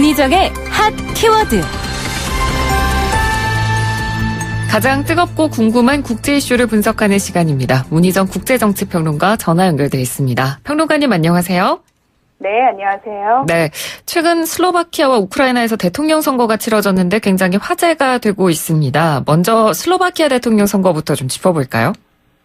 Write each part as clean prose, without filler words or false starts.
문희정의 핫 키워드. 가장 뜨겁고 궁금한 국제 이슈를 분석하는 시간입니다. 문희정 국제정치평론가 전화 연결돼 있습니다. 평론가님 안녕하세요. 네, 안녕하세요. 네, 최근 슬로바키아와 우크라이나에서 대통령 선거가 치러졌는데 굉장히 화제가 되고 있습니다. 먼저 슬로바키아 대통령 선거부터 좀 짚어볼까요?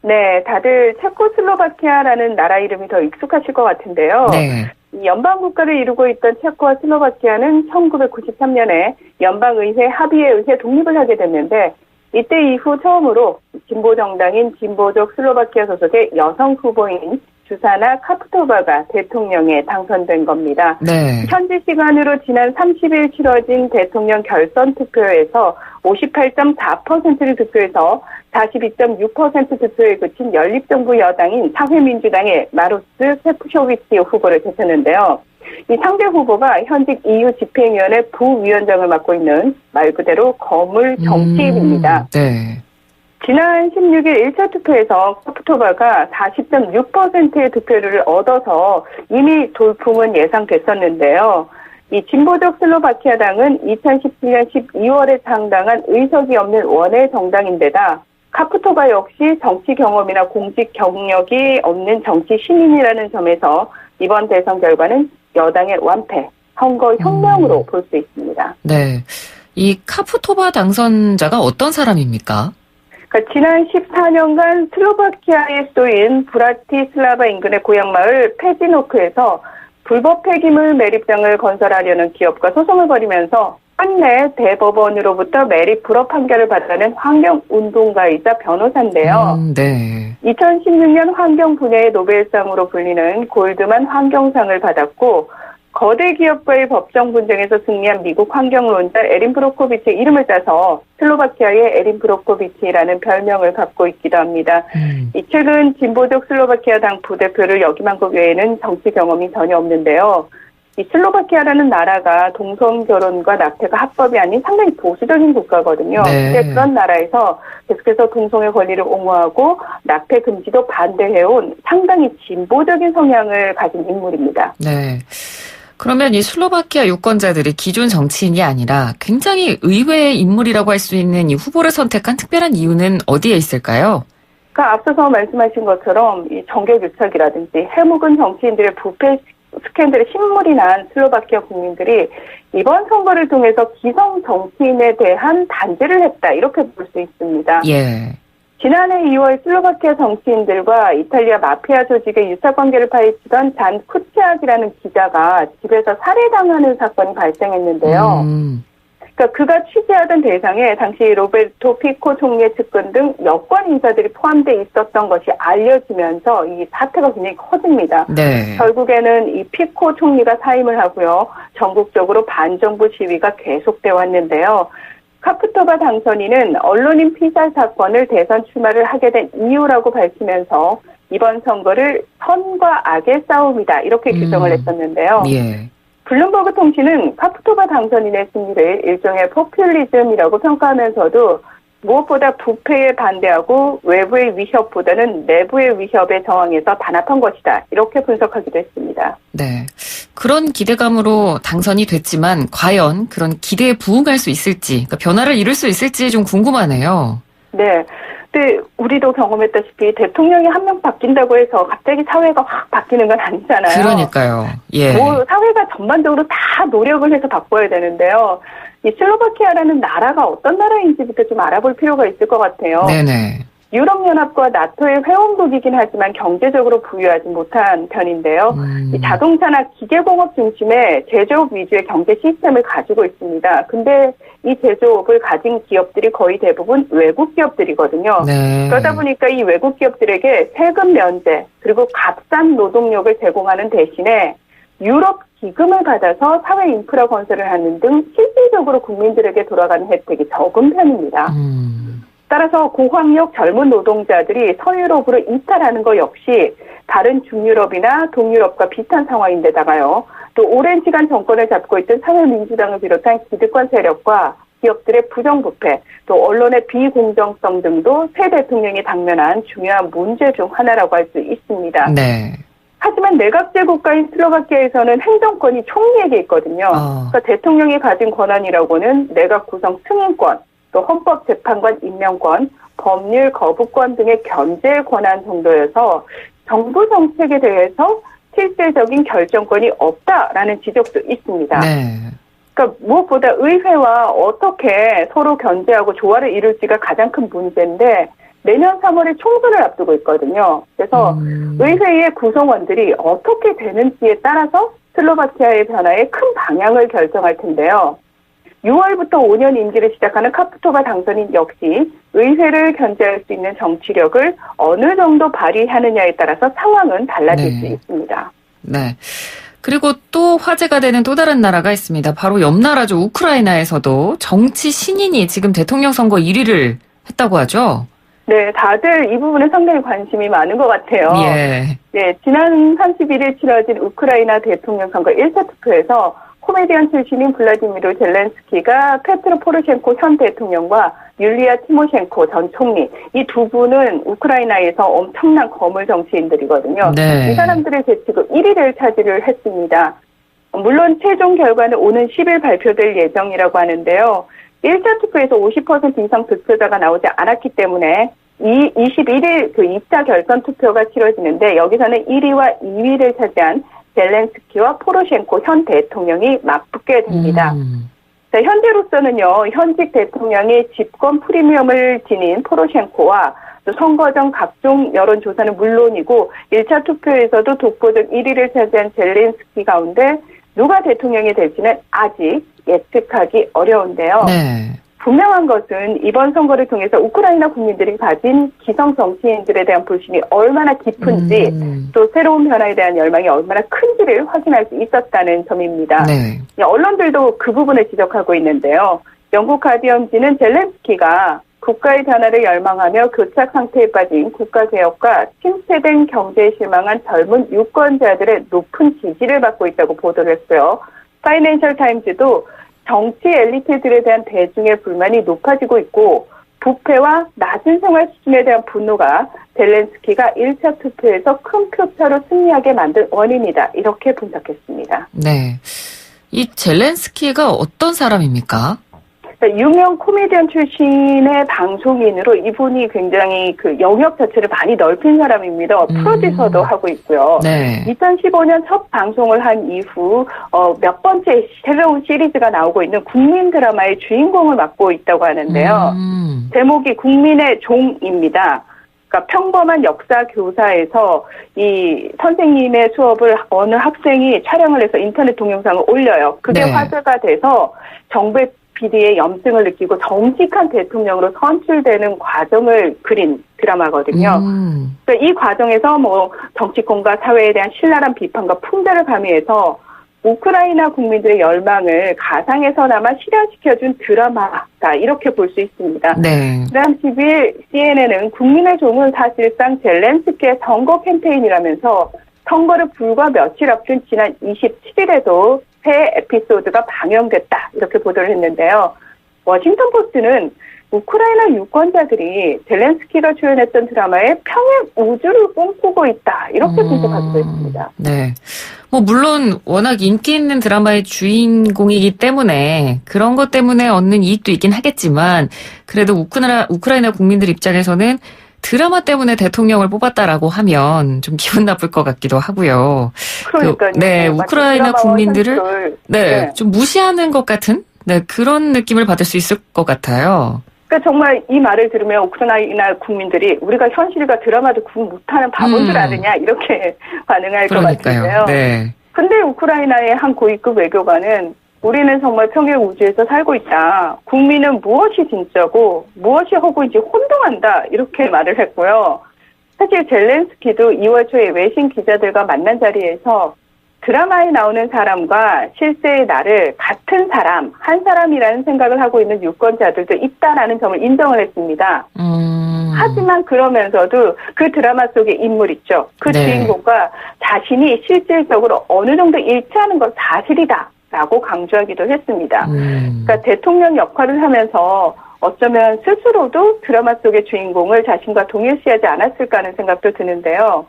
네, 다들 체코슬로바키아라는 나라 이름이 더 익숙하실 것 같은데요. 네. 이 연방 국가를 이루고 있던 체코와 슬로바키아는 1993년에 연방의회 합의에 의해 독립을 하게 됐는데 이때 이후 처음으로 진보 정당인 진보적 슬로바키아 소속의 여성 후보인 주사나 카프토바가 대통령에 당선된 겁니다. 네. 현지 시간으로 지난 30일 치러진 대통령 결선 투표에서 58.4%를 득표해서 42.6% 득표에 그친 연립정부 여당인 사회민주당의 마로스 세프쇼비치 후보를 제쳤는데요. 이 상대 후보가 현직 EU 집행위원회 부위원장을 맡고 있는 말 그대로 거물 정치인입니다. 네. 지난 16일 1차 투표에서 카프토바가 40.6%의 득표율을 얻어서 이미 돌풍은 예상됐었는데요. 이 진보적 슬로바키아당은 2017년 12월에 창당한 의석이 없는 원외 정당인데다 카프토바 역시 정치 경험이나 공직 경력이 없는 정치 신인이라는 점에서 이번 대선 결과는 여당의 완패, 선거 혁명으로 볼 수 있습니다. 네. 이 카프토바 당선자가 어떤 사람입니까? 그러니까 지난 14년간 슬로바키아의 수도인 브라티슬라바 인근의 고향마을 페지노크에서 불법 폐기물 매립장을 건설하려는 기업과 소송을 벌이면서 한내 대법원으로부터 매립 불허 판결을 받아낸 환경운동가이자 변호사인데요. 네. 2016년 환경 분야의 노벨상으로 불리는 골드만 환경상을 받았고 거대 기업과의 법정 분쟁에서 승리한 미국 환경론자 에린 브로코비치의 이름을 따서 슬로바키아의 에린 브로코비치라는 별명을 갖고 있기도 합니다. 이 최근 진보적 슬로바키아 당 부대표를 역임한 것 외에는 정치 경험이 전혀 없는데요. 이 슬로바키아라는 나라가 동성 결혼과 낙태가 합법이 아닌 상당히 보수적인 국가거든요. 네. 근데 그런 나라에서 계속해서 동성의 권리를 옹호하고 낙태 금지도 반대해온 상당히 진보적인 성향을 가진 인물입니다. 네. 그러면 이 슬로바키아 유권자들이 기존 정치인이 아니라 굉장히 의외의 인물이라고 할 수 있는 이 후보를 선택한 특별한 이유는 어디에 있을까요? 그러니까 앞서서 말씀하신 것처럼 이 정교유착이라든지 해묵은 정치인들의 부패 스캔들에 신물이 난 슬로바키아 국민들이 이번 선거를 통해서 기성 정치인에 대한 단죄를 했다 이렇게 볼 수 있습니다. 예. 지난해 2월 슬로바키아 정치인들과 이탈리아 마피아 조직의 유사관계를 파헤치던 잔 쿠치악이라는 기자가 집에서 살해당하는 사건이 발생했는데요. 그러니까 그가 취재하던 대상에 당시 로베르토 피코 총리의 측근 등 여권 인사들이 포함되어 있었던 것이 알려지면서 이 사태가 굉장히 커집니다. 네. 결국에는 이 피코 총리가 사임을 하고요. 전국적으로 반정부 시위가 계속되어 왔는데요. 카프토바 당선인은 언론인 피살 사건을 대선 출마를 하게 된 이유라고 밝히면서 이번 선거를 선과 악의 싸움이다 이렇게 규정을 했었는데요. 예. 블룸버그 통신은 카프토바 당선인의 승리를 일종의 포퓰리즘이라고 평가하면서도 무엇보다 부패에 반대하고 외부의 위협보다는 내부의 위협에 저항해서 단합한 것이다. 이렇게 분석하기도 했습니다. 네. 그런 기대감으로 당선이 됐지만 과연 그런 기대에 부응할 수 있을지, 그러니까 변화를 이룰 수 있을지 좀 궁금하네요. 네. 근데 우리도 경험했다시피 대통령이 한 명 바뀐다고 해서 갑자기 사회가 확 바뀌는 건 아니잖아요. 그러니까요. 예. 사회가 전반적으로 다 노력을 해서 바꿔야 되는데요. 이 슬로바키아라는 나라가 어떤 나라인지부터 좀 알아볼 필요가 있을 것 같아요. 네네. 유럽연합과 나토의 회원국이긴 하지만 경제적으로 부유하지 못한 편인데요. 이 자동차나 기계공업 중심의 제조업 위주의 경제 시스템을 가지고 있습니다. 근데 이 제조업을 가진 기업들이 거의 대부분 외국 기업들이거든요. 네. 그러다 보니까 이 외국 기업들에게 세금 면제 그리고 값싼 노동력을 제공하는 대신에 유럽 기금을 받아서 사회 인프라 건설을 하는 등 실질적으로 국민들에게 돌아가는 혜택이 적은 편입니다. 따라서 고학력 젊은 노동자들이 서유럽으로 이탈하는 것 역시 다른 중유럽이나 동유럽과 비슷한 상황인데다가요. 또 오랜 시간 정권을 잡고 있던 사회민주당을 비롯한 기득권 세력과 기업들의 부정부패, 또 언론의 비공정성 등도 새 대통령이 당면한 중요한 문제 중 하나라고 할 수 있습니다. 네. 하지만 하지만 내각제 국가인 슬로바키아에서는 행정권이 총리에게 있거든요. 그러니까 대통령이 가진 권한이라고는 내각 구성 승인권, 또 헌법재판관 임명권, 법률 거부권 등의 견제 권한 정도여서 정부 정책에 대해서 실질적인 결정권이 없다라는 지적도 있습니다. 네. 그러니까 무엇보다 의회와 어떻게 서로 견제하고 조화를 이룰지가 가장 큰 문제인데 내년 3월에 총선을 앞두고 있거든요. 그래서 의회의 구성원들이 어떻게 되는지에 따라서 슬로바키아의 변화의 큰 방향을 결정할 텐데요. 6월부터 5년 임기를 시작하는 카푸토바 당선인 역시 의회를 견제할 수 있는 정치력을 어느 정도 발휘하느냐에 따라서 상황은 달라질 수 있습니다. 네. 그리고 또 화제가 되는 또 다른 나라가 있습니다. 바로 옆 나라죠. 우크라이나에서도 정치 신인이 지금 대통령 선거 1위를 했다고 하죠. 네, 다들 이 부분에 상당히 관심이 많은 것 같아요. 예. 네, 지난 31일 치러진 우크라이나 대통령 선거 1차 투표에서 코미디언 출신인 블라디미르 젤렌스키가 페트로 포르셴코 현 대통령과 율리아 티모셴코 전 총리, 이 두 분은 우크라이나에서 엄청난 거물 정치인들이거든요. 네. 이 사람들을 제치고 1위를 차지를 했습니다. 물론 최종 결과는 오는 10일 발표될 예정이라고 하는데요. 1차 투표에서 50% 이상 득표자가 나오지 않았기 때문에 21일 그 2차 결선 투표가 치러지는데 여기서는 1위와 2위를 차지한 젤렌스키와 포로셴코 현 대통령이 맞붙게 됩니다. 자, 현재로서는요, 현직 대통령의 집권 프리미엄을 지닌 포로셴코와 또 선거 전 각종 여론조사는 물론이고 1차 투표에서도 독보적 1위를 차지한 젤렌스키 가운데 누가 대통령이 될지는 아직 예측하기 어려운데요. 네. 분명한 것은 이번 선거를 통해서 우크라이나 국민들이 가진 기성 정치인들에 대한 불신이 얼마나 깊은지 또 새로운 변화에 대한 열망이 얼마나 큰지를 확인할 수 있었다는 점입니다. 네. 언론들도 그 부분을 지적하고 있는데요. 영국 가디언지는 젤렌스키가 국가의 변화를 열망하며 교착 상태에 빠진 국가개혁과 침체된 경제에 실망한 젊은 유권자들의 높은 지지를 받고 있다고 보도를 했어요. 파이낸셜 타임즈도 정치 엘리트들에 대한 대중의 불만이 높아지고 있고 부패와 낮은 생활 수준에 대한 분노가 젤렌스키가 1차 투표에서 큰 표차로 승리하게 만든 원인이다. 이렇게 분석했습니다. 네. 이 젤렌스키가 어떤 사람입니까? 유명 코미디언 출신의 방송인으로 이분이 굉장히 그 영역 자체를 많이 넓힌 사람입니다. 프로듀서도 하고 있고요. 네. 2015년 첫 방송을 한 이후 몇 번째 새로운 시리즈가 나오고 있는 국민 드라마의 주인공을 맡고 있다고 하는데요. 제목이 국민의 종입니다. 그러니까 평범한 역사 교사에서 이 선생님의 수업을 어느 학생이 촬영을 해서 인터넷 동영상을 올려요. 그게 네. 화제가 돼서 정부의 PD의 염증을 느끼고 정직한 대통령으로 선출되는 과정을 그린 드라마거든요. 그러니까 이 과정에서 뭐 정치권과 사회에 대한 신랄한 비판과 풍자를 가미해서 우크라이나 국민들의 열망을 가상에서나마 실현시켜준 드라마다 이렇게 볼 수 있습니다. 네. 지난 10일 CNN은 국민의 종은 사실상 젤렌스키의 선거 캠페인이라면서 선거를 불과 며칠 앞둔 지난 27일에도 새 에피소드가 방영됐다 이렇게 보도를 했는데요. 워싱턴 포스트는 우크라이나 유권자들이 젤렌스키가 출연했던 드라마에 평행 우주를 꿈꾸고 있다 이렇게 분석하기도 했습니다. 네. 뭐 물론 워낙 인기 있는 드라마의 주인공이기 때문에 그런 것 때문에 얻는 이익도 있긴 하겠지만 그래도 우크라이나 국민들 입장에서는 드라마 때문에 대통령을 뽑았다라고 하면 좀 기분 나쁠 것 같기도 하고요. 그러니까요. 네, 우크라이나 국민들을 좀 무시하는 것 같은 그런 느낌을 받을 수 있을 것 같아요. 그러니까 정말 이 말을 들으면 우크라이나 국민들이 우리가 현실과 드라마도 구분 못하는 바본 줄 아느냐 이렇게 반응할 것 같은데요. 네. 근데 우크라이나의 한 고위급 외교관은 우리는 정말 평행 우주에서 살고 있다. 국민은 무엇이 진짜고 무엇이 허구인지 혼동한다. 이렇게 말을 했고요. 사실 젤렌스키도 2월 초에 외신 기자들과 만난 자리에서 드라마에 나오는 사람과 실제의 나를 같은 사람, 한 사람이라는 생각을 하고 있는 유권자들도 있다라는 점을 인정을 했습니다. 하지만 그러면서도 그 드라마 속의 인물 있죠. 그 주인공과 자신이 실질적으로 어느 정도 일치하는 건 사실이다. 라고 강조하기도 했습니다. 그러니까 대통령 역할을 하면서 어쩌면 스스로도 드라마 속의 주인공을 자신과 동일시하지 않았을까 하는 생각도 드는데요.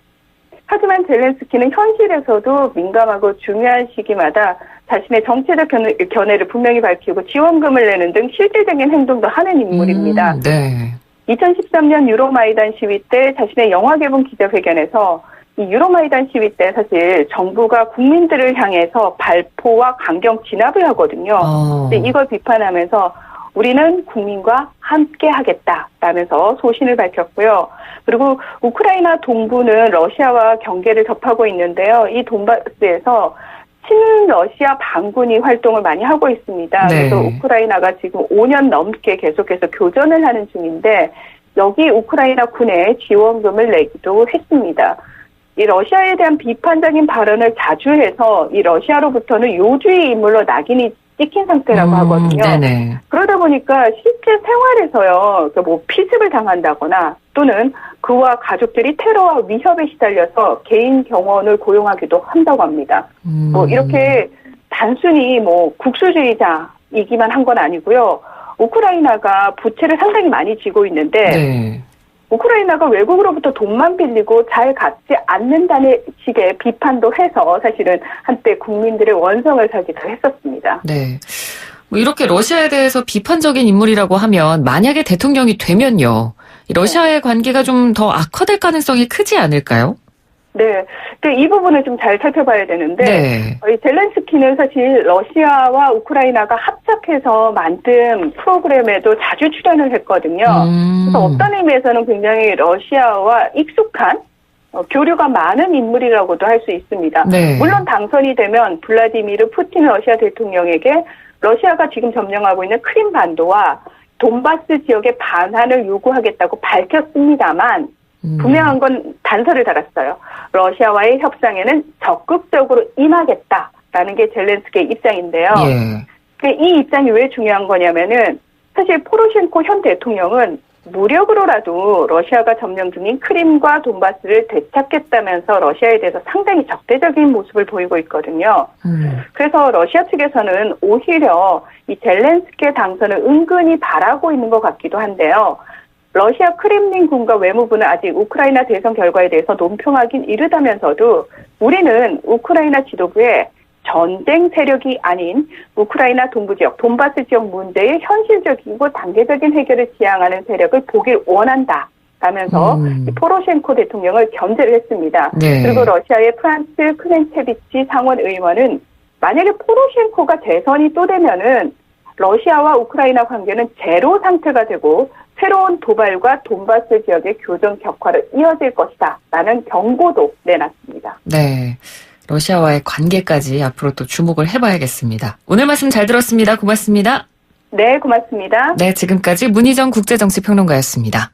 하지만 젤렌스키는 현실에서도 민감하고 중요한 시기마다 자신의 정치적 견해를 분명히 밝히고 지원금을 내는 등 실질적인 행동도 하는 인물입니다. 네. 2013년 유로마이단 시위 때 자신의 영화 개봉 기자회견에서 이 유로마이단 시위 때 사실 정부가 국민들을 향해서 발포와 강경 진압을 하거든요. 근데 이걸 비판하면서 우리는 국민과 함께 하겠다라면서 소신을 밝혔고요. 그리고 우크라이나 동부는 러시아와 경계를 접하고 있는데요. 이 돈바스에서 친러시아 반군이 활동을 많이 하고 있습니다. 네. 그래서 우크라이나가 지금 5년 넘게 계속해서 교전을 하는 중인데 여기 우크라이나 군에 지원금을 내기도 했습니다. 이 러시아에 대한 비판적인 발언을 자주 해서 이 러시아로부터는 요주의 인물로 낙인이 찍힌 상태라고 하거든요. 네네. 그러다 보니까 실제 생활에서요, 뭐 피습을 당한다거나 또는 그와 가족들이 테러와 위협에 시달려서 개인 경원을 고용하기도 한다고 합니다. 뭐 이렇게 단순히 뭐 국수주의자이기만 한 건 아니고요. 우크라이나가 부채를 상당히 많이 지고 있는데 네. 우크라이나가 외국으로부터 돈만 빌리고 잘 갚지 않는다는 식의 비판도 해서 사실은 한때 국민들의 원성을 살기도 했었습니다. 네. 뭐 이렇게 러시아에 대해서 비판적인 인물이라고 하면 만약에 대통령이 되면요. 러시아의 관계가 좀 더 악화될 가능성이 크지 않을까요? 네. 이 부분을 좀 잘 살펴봐야 되는데, 네. 이 젤렌스키는 사실 러시아와 우크라이나가 합작해서 만든 프로그램에도 자주 출연을 했거든요. 그래서 어떤 의미에서는 굉장히 러시아와 익숙한 교류가 많은 인물이라고도 할 수 있습니다. 네. 물론 당선이 되면 블라디미르 푸틴 러시아 대통령에게 러시아가 지금 점령하고 있는 크림 반도와 돈바스 지역의 반환을 요구하겠다고 밝혔습니다만 분명한 건 단서를 달았어요. 러시아와의 협상에는 적극적으로 임하겠다라는 게 젤렌스키의 입장인데요. 예. 이 입장이 왜 중요한 거냐면은 사실 포로셴코 현 대통령은 무력으로라도 러시아가 점령 중인 크림과 돈바스를 되찾겠다면서 러시아에 대해서 상당히 적대적인 모습을 보이고 있거든요. 그래서 러시아 측에서는 오히려 이 젤렌스키의 당선을 은근히 바라고 있는 것 같기도 한데요. 러시아 크렘린궁과 외무부는 아직 우크라이나 대선 결과에 대해서 논평하긴 이르다면서도 우리는 우크라이나 지도부에 전쟁 세력이 아닌 우크라이나 동부 지역, 돈바스 지역 문제의 현실적이고 단계적인 해결을 지향하는 세력을 보길 원한다. 라면서 포로셴코 대통령을 견제를 했습니다. 네. 그리고 러시아의 프란츠 크넨체비치 상원 의원은 만약에 포로셴코가 재선이 또 되면은 러시아와 우크라이나 관계는 제로 상태가 되고 새로운 도발과 돈바스 지역의 교전 격화로 이어질 것이다. 라는 경고도 내놨습니다. 네. 러시아와의 관계까지 앞으로 또 주목을 해봐야겠습니다. 오늘 말씀 잘 들었습니다. 고맙습니다. 네, 고맙습니다. 네, 지금까지 문희정 국제정치평론가였습니다.